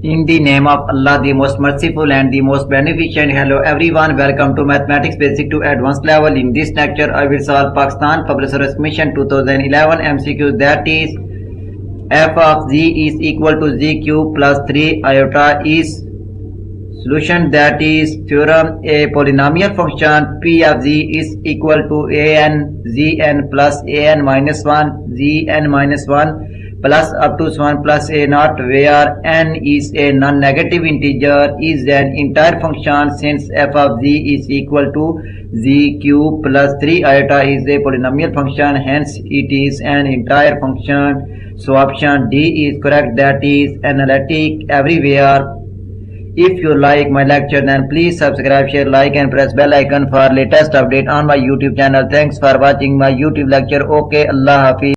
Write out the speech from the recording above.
In the name of Allah, the most merciful and the most beneficent. Hello everyone, welcome to Mathematics Basic to Advanced Level. In this lecture, I will solve Pakistan Public Service Commission 2011 MCQs, that is f of z is equal to z cube plus 3 iota is solution, that is theorem. A polynomial function p of z is equal to an zn plus an minus 1 zn minus 1 plus up to 1 plus a naught, where n is a non-negative integer, is an entire function. Since f of z is equal to z cube plus 3 iota is a polynomial function, hence it is an entire function. So option D is correct, that is analytic everywhere. If you like my lecture, then please subscribe, share, like and press bell icon for latest update on my YouTube channel. Thanks for watching my YouTube lecture. Okay, Allah Hafiz.